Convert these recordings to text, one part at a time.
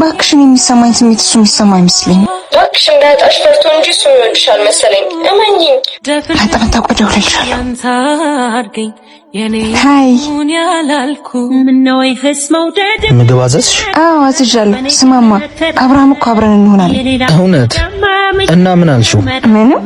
ባክሽን የሚሰማኝ ስሜት እሱ የሚሰማኝ መስለኝ ባክሽ እንዳጣሽ ፈርቶ እንጂ እሱ ይወድሻል መሰለኝ እመኚ አጣጣ ቆደውልልሻለሁ ሃይ ምነው ይፈስ መውደድ ምግብ አዘዝሽ? አዎ አዝዣለሁ። ስማማ አብርሃም እኮ አብረን እንሆናለን። እውነት? እና ምን አልሽው? ምንም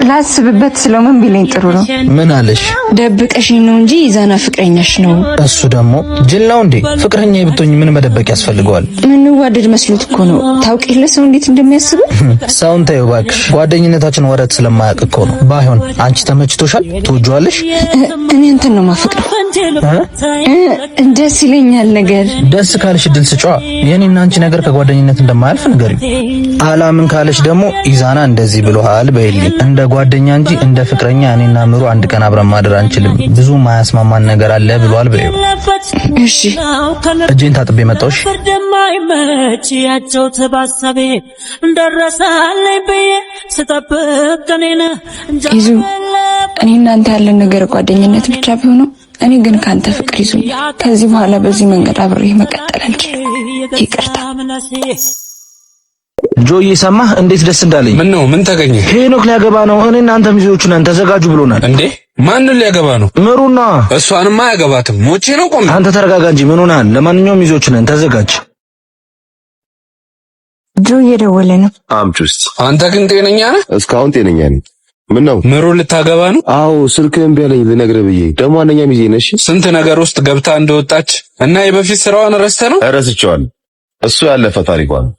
ላስብበት ስለው ምን ቢለኝ ጥሩ ነው። ምን አለሽ? ደብቀሽኝ ነው እንጂ ይዛና ፍቅረኛሽ ነው። እሱ ደግሞ ጅል ነው እንዴ? ፍቅረኛ ብትሆኝ ምን መደበቅ ያስፈልገዋል? ምን ወደድ መስሎት እኮ ነው። ታውቂለ ሰው እንዴት እንደሚያስብ? ሰውን ተይው እባክሽ። ጓደኝነታችን ወረት ስለማያውቅ እኮ ነው። ባይሆን አንቺ ተመችቶሻል? ትወጂዋለሽ? እኔ እንትን ነው ማፍቅረው። ደስ ይለኛል ነገር። ደስ ካለሽ ድል ስጫዋ። የኔና አንቺ ነገር ከጓደኝነት እንደማያልፍ ንገሪው። አላምን ካለሽ ደግሞ ኢዛና እንደዚህ ብሎሃል በይልኝ። እንደ ጓደኛ እንጂ እንደ ፍቅረኛ እኔና ምሩ አንድ ቀን አብረን ማደር አንችልም፣ ብዙ ማያስማማን ነገር አለ ብሏል በይው። እሺ እጄን ታጥቤ መጣሁሽ። ይዙ እኔ እናንተ ያለን ነገር ጓደኝነት ብቻ ቢሆነው እኔ ግን ካንተ ፍቅር ይዞኛል። ከዚህ በኋላ በዚህ መንገድ አብሬ መቀጠል አልችልም። ይቅርታ። ጆዬ ሰማህ እንዴት ደስ እንዳለኝ? ምን ነው? ምን ተገኘ? ሄኖክ ሊያገባ ነው። እኔ እናንተ ሚዜዎቹ ነን፣ ተዘጋጁ ብሎናል። እንዴ ማንን ሊያገባ ነው? ምሩና። እሷንማ አያገባትም። ሞቼ ነው። ቆም አንተ ተረጋጋ እንጂ ምን ሆነሃል? ለማንኛውም ሚዜዎቹ ነን፣ ተዘጋጅ። ጆዬ ደወለ ነው። አምጪውስ። አንተ ግን ጤነኛ ነህ? እስካሁን ጤነኛ ነኝ። ምን ነው? ምሩ ልታገባ ነው? አዎ ስልክህን ቢያለኝ ልነግርህ ብዬ። ደግሞ አንደኛ ሚዜ ነሽ። ስንት ነገር ውስጥ ገብታ እንደወጣች እና የበፊት ስራዋን ረስተህ ነው? እረስቸዋለሁ። እሱ ያለፈ ታሪኳ ነው።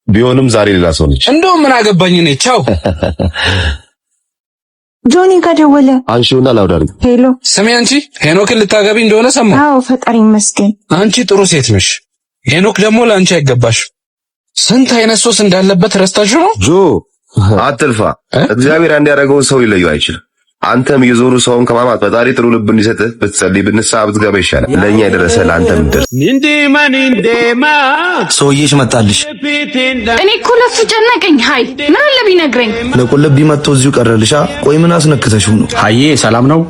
ቢሆንም ዛሬ ሌላ ሰው ነች። እንደው ምን አገባኝ ነኝ። ቻው። ጆኒ ጋር ደወለ። አንሺውና ላውዳሪ። ሄሎ ስሚ፣ አንቺ ሄኖክን ልታገቢ እንደሆነ ሰማሁ። አዎ ፈጣሪ ይመስገን። አንቺ ጥሩ ሴት ነሽ። ሄኖክ ደግሞ ለአንቺ አይገባሽ። ስንት አይነት ሶስ እንዳለበት ረስታሽ ነው? ጆ አትልፋ። እግዚአብሔር አንድ ያደረገውን ሰው ሊለዩ አይችልም። አንተም የዞሩ ሰውን ከማማት ፈጣሪ ጥሩ ልብ እንዲሰጥህ ብትጸልይ ብንስሐ ብትገባ ይሻላል። ለኛ የደረሰ ለአንተም ይደርስ። ሰውዬሽ መጣልሽ። እኔ እኮ ለሱ ጨነቀኝ። ሃይ ምን አለ ቢነግረኝ። ለቆለብ ቢመጣ እዚሁ ቀረልሻ። ቆይ ምን አስነክተሽው ነው? ሃዬ ሰላም ነው?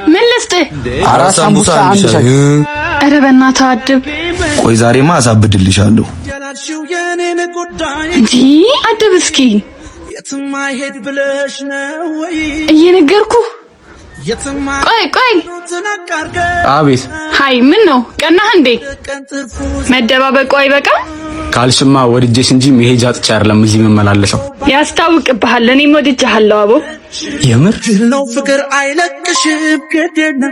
ምን ልስጥህ? አራት ሳምቡሳ አንድ። ኧረ በእናትህ አድብ። ቆይ ዛሬማ አሳብድልሻለሁ። እንጂ አድብ እስኪ እየነገርኩ። ቆይ አቤት። ሃይ ምን ነው ቀናህ እንዴ? መደባበቁ አይበቃም? ካልሽማ ወድጄሽ እንጂ መሄጃ አጥቼ አይደለም እዚህ መመላለሰው። ያስታውቅብሃል። እኔም ወድጄሃለሁ አቦ። የምር ነው ፍቅር አይለቅሽም ገደና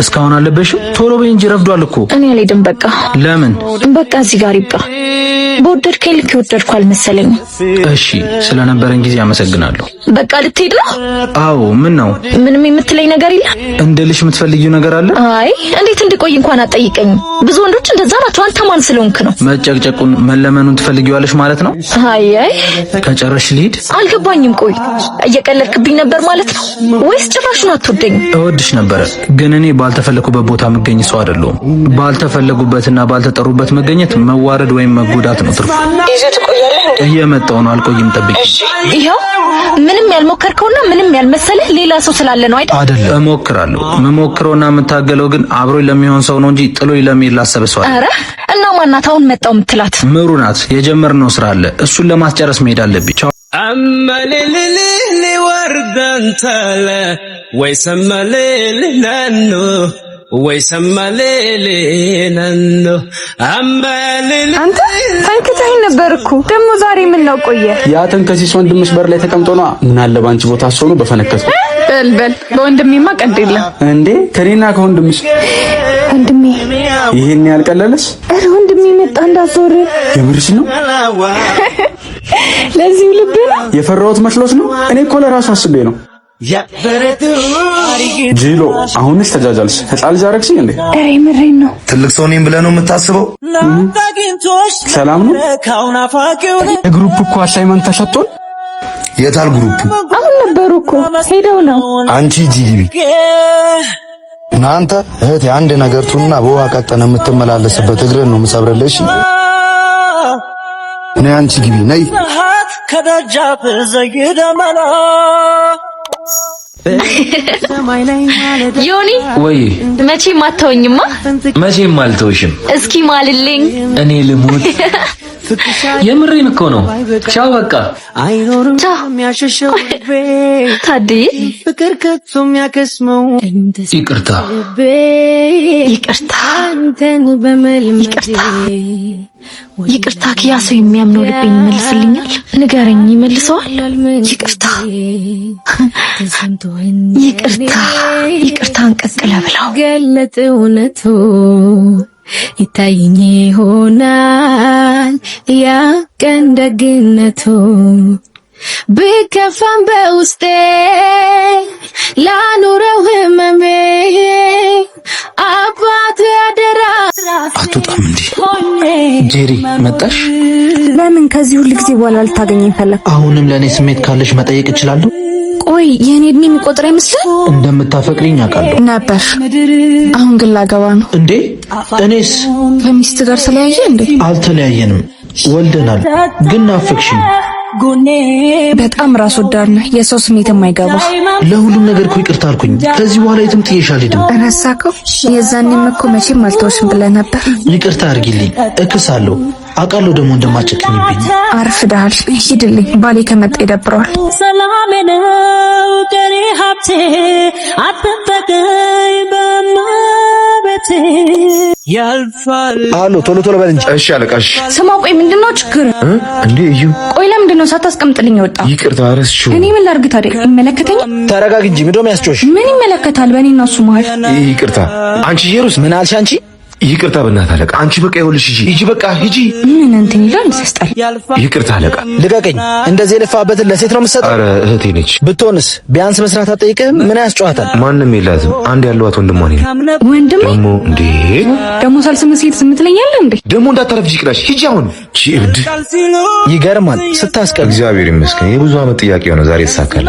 እስካሁን አለበሽም? ቶሎ በይ እንጂ ረፍዷል እኮ። እኔ አልሄድም በቃ። ለምን? በቃ እዚህ ጋር ይብቃ። በወደድከኝ ልክ የወደድኩ አልመሰለኝም። እሺ ስለነበረን ጊዜ አመሰግናለሁ። በቃ ልትሄድ ነው? አዎ። ምን ነው? ምንም የምትለኝ ነገር የለም? እንድልሽ የምትፈልጊው ነገር አለ? አይ እንዴት እንድቆይ እንኳን አትጠይቀኝም። ብዙ ወንዶች እንደዛ ናቸው። አንተ ማን ስለሆንክ ነው? መጨቅጨቁን መለመኑን ትፈልጊዋለሽ ማለት ነው? አይ ከጨረሽ ልሂድ? አልገባኝም። ቆይ እየቀለድክብኝ ነበር ማለት ነው ወይስ ጭራሹን አትወደኝም? እወድሽ ነበር፣ ግን እኔ ባልተፈለኩበት ቦታ መገኘ ሰው አይደለሁም። ባልተፈለጉበትና ባልተጠሩበት መገኘት መዋረድ ወይም መጎዳት ነው ትርፉ። ይዘህ ትቆያለህ እንዴ? እየመጣሁ ነው። አልቆይም፣ ጠብቂ። ይሄው ምንም ያልሞከርከውና ምንም ያልመሰለህ ሌላ ሰው ስላለ ነው አይደል? አይደለም፣ እሞክራለሁ። መሞክረውና የምታገለው ግን አብሮኝ ለሚሆን ሰው ነው እንጂ ጥሎኝ ለሚሄድ ላሰበ ሰው አይደል። ኧረ እና ማናት አሁን መጣው የምትላት? ምሩ ናት። የጀመርነው ስራ አለ፣ እሱን ለማስጨረስ መሄድ አለብኝ። አመለልልህ ወርደንተለ ወይሰመለልነኑ ወይሰመለልነኑ አመለልልህ። አንተ ታንከታኝ ነበርኩ ደግሞ ዛሬ ምን ነው ቆየ? ያ ተንከሲስ ወንድምሽ በር ላይ ተቀምጦ ነው። ምን አለ ባንቺ ቦታ ሆኖ በፈነከቱ። በልበል በወንድሜማ ቀልድ የለም እንዴ? ከኔና ከወንድምሽ ወንድሜ ይሄን ያልቀለለስ? ኧረ ወንድሜ መጣ እንዳዞር። የምርሽ ነው? ለዚህ ልብ የፈራሁት መስሎት ነው። እኔ እኮ ለራሱ አስቤ ነው። ጂሎ አሁንስ ተጃጃልሽ። ህፃን ልጅ አደረግሽኝ እንዴ? ኧረ የምሬን ነው። ትልቅ ሰው ነኝ ብለህ ነው የምታስበው? ሰላም ነው? የግሩፕ እኮ አሳይመንት ተሰጥቶን። የታል ግሩፕ? አሁን ነበሩ እኮ ሄደው ነው። አንቺ ጂቢ እናንተ እህት አንድ ነገር ቱና በውሃ ቀጠነ የምትመላለስበት እግርን ነው የምሰብርልሽ። እኔ አንቺ ግቢ ነይ። ከደጃፍ ዘይደመላ ዮኒ ወይ መቼም አትተውኝማ። መቼም አልተውሽም። እስኪ ማልልኝ። እኔ ልሙት። የምሬን እኮ ነው። ቻው በቃ ቻው። ታዲያ ይቅርታ ይቅርታ ኪያ ሰው የሚያምነው ልቤን ይመልስልኛል። ንገረኝ፣ ይመልሰዋል? ይቅርታን ቀቅለ ብለው ገለጥ እውነቱ ይታየኝ ይሆናል ያ ቀን ደግነቱ ብከፋም በውስጤ ላኑረው ህመሜ አባት ያደራ አትወጣም እንዴ? ጄሪ መጣሽ? ለምን ከዚህ ሁሉ ጊዜ በኋላ ልታገኘኝ ፈለግ? አሁንም ለኔ ስሜት ካለሽ መጠየቅ እችላለሁ? ቆይ የኔ እድሜ የሚቆጥር አይመስልም? እንደምታፈቅሪኝ አውቃለሁ ነበር። አሁን ግን ላገባ ነው። እንዴ? እኔስ ከሚስት ጋር ስለያየ እንዴ? አልተለያየንም፣ ወልደናል። ግን ናፈቅሽኝ። በጣም ራስ ወዳድ ነህ፣ የሰው ስሜት የማይገባ። ለሁሉም ነገር እኮ ይቅርታ አልኩኝ። ከዚህ በኋላ የትም ጥዬሽ አልሄድም። ረሳከው? የዛኔም እኮ መቼም አልተውሽም ብለህ ነበር። ይቅርታ አድርጊልኝ። እክሳለሁ። አውቃለሁ ደግሞ እንደማጨክኝብኝ። አርፍደሃል፣ ሂድልኝ። ባሌ ከመጣ ይደብረዋል። ሰላሜ ነው ቀሪ ሀብቴ አትጠቀኝ በመቤቴ ያልፋል። አሎ ቶሎ ቶሎ በል እንጂ። እሺ አለቃሽ። ስማ፣ ቆይ ምንድነው ችግር እንዴ? እዩ፣ ቆይ ለምንድነው ሳታስቀምጥልኝ ወጣ? ይቅርታ ረስቼው። እኔ ምን ላድርግ ታዲያ? ይመለከተኛል? ተረጋግ እንጂ። ምንድነው የሚያስጮሽ? ምን ይመለከታል በእኔና እሱ መሀል? ይቅርታ። አንቺ ጄሩስ ምን አልሽ አንቺ? ይቅርታ በእናትህ አለቃ። አንቺ በቃ ይኸውልሽ፣ ሂጂ በቃ ሂጂ። ምን እንትን ይላል ሲያስጠላ። ይቅርታ አለቃ። ልቀቀኝ። እንደዚህ የለፋበትን ለሴት ነው የምትሰጠው? ኧረ እህቴ ነች። ብትሆንስ ቢያንስ መስራት አትጠይቅህም? ምን ያስጨዋታል? ማንም የላትም። አንድ ያለዋት ወንድሟ ነኝ። ወንድም ደግሞ ሳልስም ሴት ዝም ትለኛለህ እንዴ? ደግሞ እንዳታረፍጂ ቅዳሽ። ሂጂ አሁን። እብድ። ይገርማል ስታስቀር። እግዚአብሔር ይመስገን። የብዙ ዓመት ጥያቄ ሆነ ዛሬ ተሳካለ።